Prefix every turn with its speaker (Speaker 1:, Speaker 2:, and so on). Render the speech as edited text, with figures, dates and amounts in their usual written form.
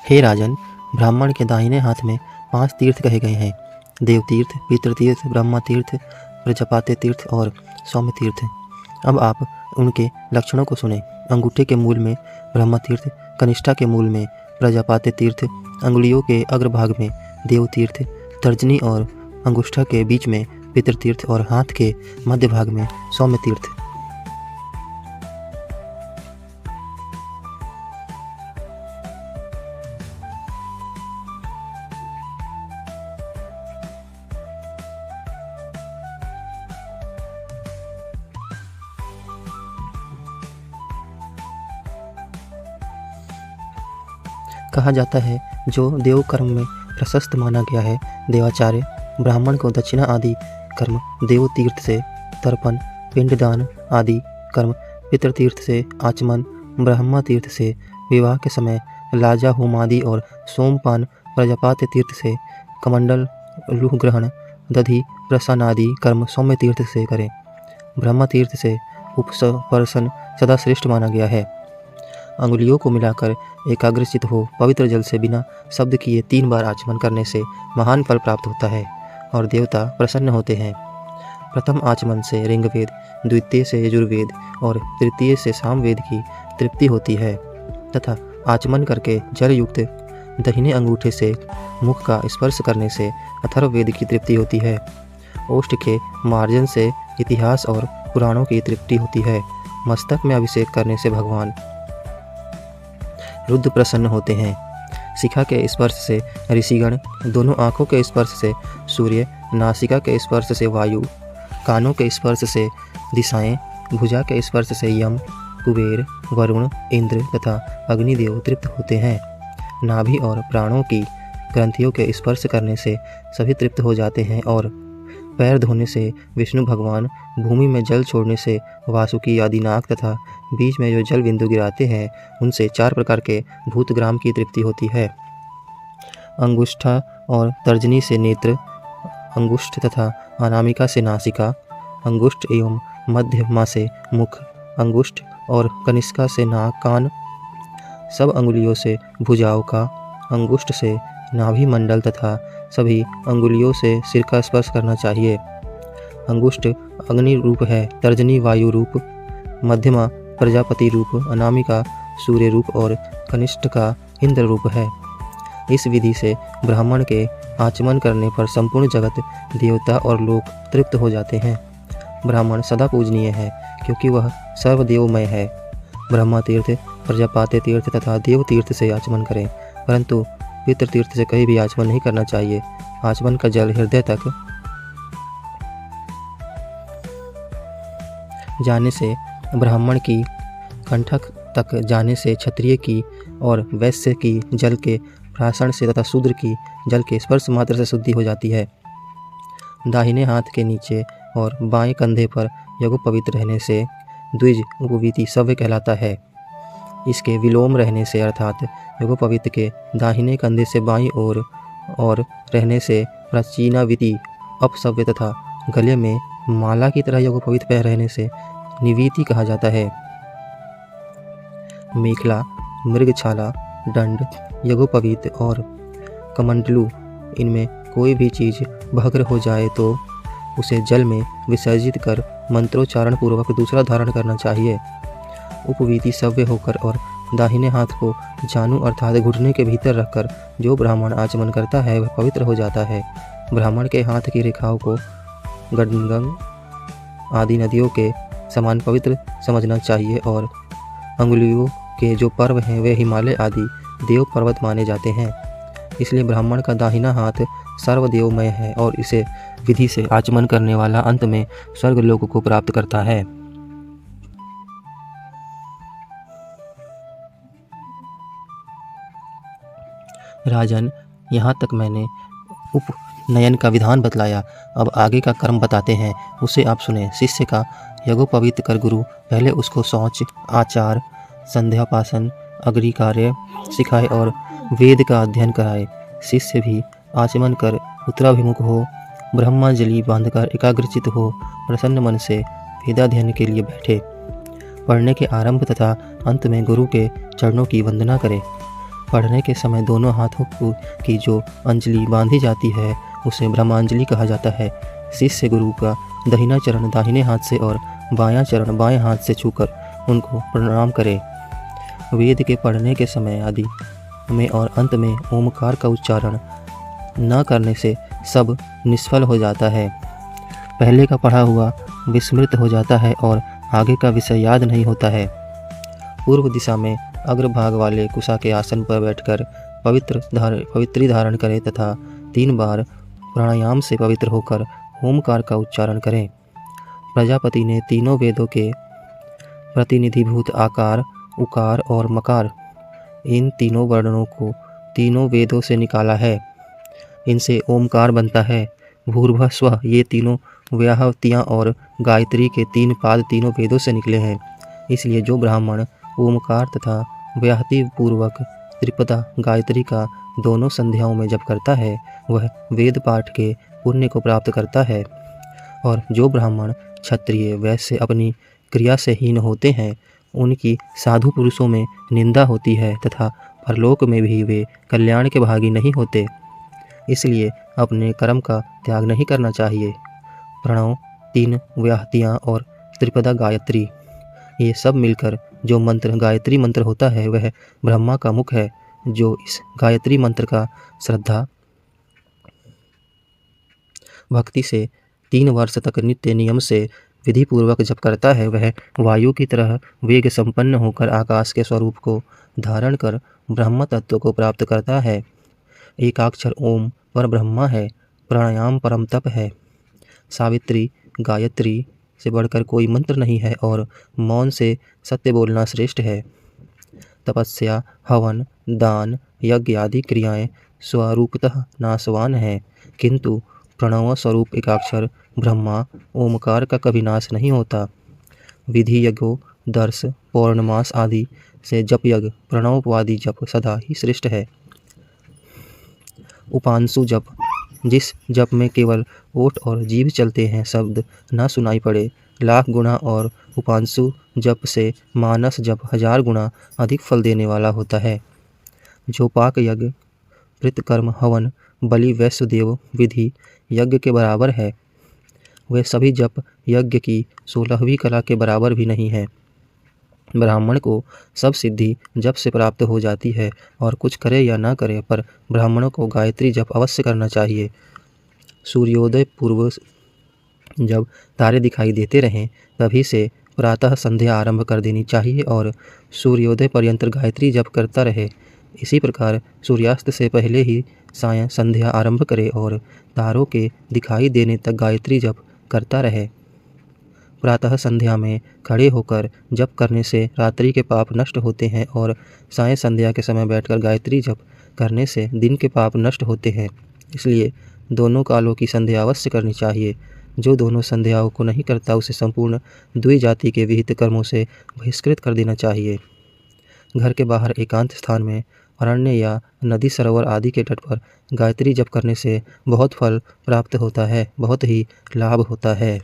Speaker 1: हे राजन, ब्राह्मण के दाहिने हाथ में 5 तीर्थ कहे गए हैं: देव तीर्थ, पितृ तीर्थ, ब्रह्मा तीर्थ, प्रजापत्य तीर्थ और सौम्य तीर्थ। अब आप उनके लक्षणों को सुने। अंगूठे के मूल में ब्रह्मा तीर्थ, कनिष्ठा के मूल में प्रजापत्य तीर्थ, अंगुलियों के अग्रभाग में देव तीर्थ, तर्जनी और अंगुष्ठा के बीच में पितृ तीर्थ और हाथ के मध्य भाग में सौम्य तीर्थ। कहा जाता है जो देव कर्म में प्रशस्त माना गया है, देवाचार्य ब्राह्मण को दक्षिणा आदि कर्म, देव तीर्थ से तर्पण, पिंडदान आदि कर्म, पितृ तीर्थ से आचमन, ब्रह्मा तीर्थ से विवाह के समय लाजा होम आदि और सोमपान, प्रजापत्य तीर्थ से कमंडल लूह ग्रहण, दधि प्रसन आदि कर्म सौम्य तीर्थ से करें। ब्रह्मा तीर्थ से उपस्पर्शन सदा श्रेष्ठ माना गया है। अंगुलियों को मिलाकर एकाग्रचित हो पवित्र जल से बिना शब्द किए 3 बार आचमन करने से महान फल प्राप्त होता है और देवता प्रसन्न होते हैं। प्रथम आचमन से ऋग्वेद, द्वितीय से यजुर्वेद और तृतीय से सामवेद की तृप्ति होती है तथा आचमन करके जल युक्त दाहिने अंगूठे से मुख का स्पर्श करने से अथर्ववेद की तृप्ति होती है। ओष्ठ के मार्जन से इतिहास और पुराणों की तृप्ति होती है। मस्तक में अभिषेक करने से भगवान रुद्र प्रसन्न होते हैं। शिखा के स्पर्श से ऋषिगण, दोनों आँखों के स्पर्श से सूर्य, नासिका के स्पर्श से वायु, कानों के स्पर्श से दिशाएं, भुजा के स्पर्श से यम, कुबेर, वरुण, इंद्र तथा अग्निदेव तृप्त होते हैं। नाभि और प्राणों की ग्रंथियों के स्पर्श करने से सभी तृप्त हो जाते हैं और पैर धोने से विष्णु भगवान, भूमि में जल छोड़ने से वासुकी आदि नाग तथा बीच में जो जल बिंदु गिराते हैं उनसे 4 प्रकार के भूतग्राम की तृप्ति होती है। अंगुष्ठा और तर्जनी से नेत्र, अंगुष्ठ तथा अनामिका से नासिका, अंगुष्ठ एवं मध्यमा से मुख, अंगुष्ठ और कनिष्का से नाक कान, सब अंगुलियों से भुजाओं का, अंगुष्ठ से नाभि मंडल तथा सभी अंगुलियों से सिर का स्पर्श करना चाहिए। अंगुष्ठ अग्नि रूप है, तर्जनी वायु रूप, मध्यमा प्रजापति रूप, अनामिका सूर्य रूप और कनिष्ठ का इंद्र रूप है। इस विधि से ब्राह्मण के आचमन करने पर संपूर्ण जगत, देवता और लोग तृप्त हो जाते हैं। ब्राह्मण सदा पूजनीय है क्योंकि वह सर्वदेवमय है। ब्रह्मा तीर्थ, प्रजापत्य तीर्थ तथा देव तीर्थ से आचमन करें, परंतु पितृ तीर्थ से कहीं भी आचमन नहीं करना चाहिए। आचमन का जल हृदय तक जाने से, ब्राह्मण की कंठक तक जाने से, क्षत्रिय की और वैश्य की जल के प्राशन से तथा शूद्र की जल के स्पर्श मात्र से शुद्धि हो जाती है। दाहिने हाथ के नीचे और बाएं कंधे पर यज्ञोपवीत रहने से द्विज उपवीति सव्य कहलाता है। इसके विलोम रहने से अर्थात यज्ञोपवीत के दाहिने कंधे से बाईं ओर और रहने से प्राचीनावीति अपसव्य तथा गले में माला की तरह यज्ञोपवीत पैर रहने से निवीति कहा जाता है। मेखला, मृगछाला, दंड, यज्ञोपवीत और कमंडलू, इनमें कोई भी चीज भग्र हो जाए तो उसे जल में विसर्जित कर मंत्रोच्चारण पूर्वक दूसरा धारण करना चाहिए। उपवीति सव्य होकर और दाहिने हाथ को जानु अर्थात घुटने के भीतर रखकर जो ब्राह्मण आचमन करता है वह पवित्र हो जाता है। ब्राह्मण के हाथ की रेखाओं को गंगा आदि नदियों के समान पवित्र समझना चाहिए और अंगुलियों के जो पर्व हैं वे हिमालय आदि देव पर्वत माने जाते हैं। इसलिए ब्राह्मण का दाहिना हाथ सर्वदेवमय है और इसे विधि से आचमन करने वाला अंत में स्वर्गलोक को प्राप्त करता है। राजन, यहाँ तक मैंने उपनयन का विधान बतलाया, अब आगे का कर्म बताते हैं, उसे आप सुने। शिष्य का यज्ञोपवीत कर गुरु पहले उसको शौच, आचार, संध्यापासन, अग्नि कार्य सिखाए और वेद का अध्ययन कराए। शिष्य भी आचमन कर उत्तराभिमुख हो, ब्रह्मांजलि बांधकर एकाग्रचित हो, प्रसन्न मन से वेदाध्ययन के लिए बैठे। पढ़ने के आरंभ तथा अंत में गुरु के चरणों की वंदना करे। पढ़ने के समय दोनों हाथों की जो अंजलि बांधी जाती है उसे ब्रह्मांजलि कहा जाता है। शिष्य गुरु का दाहिना चरण दाहिने हाथ से और बायां चरण बाएं हाथ से छूकर उनको प्रणाम करे। वेद के पढ़ने के समय आदि में और अंत में ओमकार का उच्चारण न करने से सब निष्फल हो जाता है। पहले का पढ़ा हुआ विस्मृत हो जाता है और आगे का विषय याद नहीं होता है। पूर्व दिशा में अग्रभाग वाले कुशा के आसन पर बैठकर पवित्री धारण करें तथा 3 बार प्राणायाम से पवित्र होकर ओमकार का उच्चारण करें। प्रजापति ने तीनों वेदों के प्रतिनिधिभूत आकार, उकार और मकार, इन तीनों वर्णों को तीनों वेदों से निकाला है। इनसे ओमकार बनता है। भूर्भुवः स्वः ये तीनों व्याहतियाँ और गायत्री के 3 पाद तीनों वेदों से निकले हैं। इसलिए जो ब्राह्मण ओमकार तथा व्याहति पूर्वक त्रिपदा गायत्री का दोनों संध्याओं में जप करता है वह वेद पाठ के पुण्य को प्राप्त करता है। और जो ब्राह्मण क्षत्रिय वैश्य अपनी क्रिया से हीन होते हैं उनकी साधु पुरुषों में निंदा होती है तथा परलोक में भी वे कल्याण के भागी नहीं होते। इसलिए अपने कर्म का त्याग नहीं करना चाहिए। प्रणव, 3 व्याहतियाँ और त्रिपदा गायत्री, ये सब मिलकर जो मंत्र गायत्री मंत्र होता है वह ब्रह्मा का मुख है। जो इस गायत्री मंत्र का श्रद्धा भक्ति से 3 वर्ष तक नित्य नियम से विधि पूर्वक जप करता है वह वायु की तरह वेग संपन्न होकर आकाश के स्वरूप को धारण कर ब्रह्म तत्व को प्राप्त करता है। एकाक्षर ओम पर ब्रह्मा है। प्राणायाम परम तप है। सावित्री गायत्री से बढ़कर कोई मंत्र नहीं है और मौन से सत्य बोलना श्रेष्ठ है। तपस्या, हवन, दान, यज्ञ आदि क्रियाएं स्वरूपतः नाशवान हैं, किंतु प्रणव स्वरूप एकाक्षर ब्रह्मा ओमकार का कभी नाश नहीं होता। विधि यज्ञों, दर्श, पौर्णमास आदि से जप यज्ञ प्रणववादी जप सदा ही श्रेष्ठ है। उपांशु जप, जिस जप में केवल ओठ और जीभ चलते हैं, शब्द न सुनाई पड़े, लाख गुना और उपांशु जप से मानस जप 1000 गुना अधिक फल देने वाला होता है। जो पाक यज्ञ, कृतकर्म, हवन, बलि, वैश्वदेव विधि यज्ञ के बराबर है वे सभी जप यज्ञ की 16वीं कला के बराबर भी नहीं है। ब्राह्मण को सब सिद्धि जप से प्राप्त हो जाती है और कुछ करे या ना करे पर ब्राह्मणों को गायत्री जप अवश्य करना चाहिए। सूर्योदय पूर्व जब तारे दिखाई देते रहें तभी से प्रातः संध्या आरंभ कर देनी चाहिए और सूर्योदय पर्यंत गायत्री जप करता रहे। इसी प्रकार सूर्यास्त से पहले ही सायं संध्या आरंभ करे और तारों के दिखाई देने तक गायत्री जप करता रहे। प्रातः संध्या में खड़े होकर जप करने से रात्रि के पाप नष्ट होते हैं और सायं संध्या के समय बैठकर गायत्री जप करने से दिन के पाप नष्ट होते हैं। इसलिए दोनों कालों की संध्या अवश्य करनी चाहिए। जो दोनों संध्याओं को नहीं करता उसे संपूर्ण द्विजाति के विहित कर्मों से बहिष्कृत कर देना चाहिए। घर के बाहर एकांत स्थान में, अरण्य या नदी सरोवर आदि के तट पर गायत्री जप करने से बहुत फल प्राप्त होता है, बहुत ही लाभ होता है।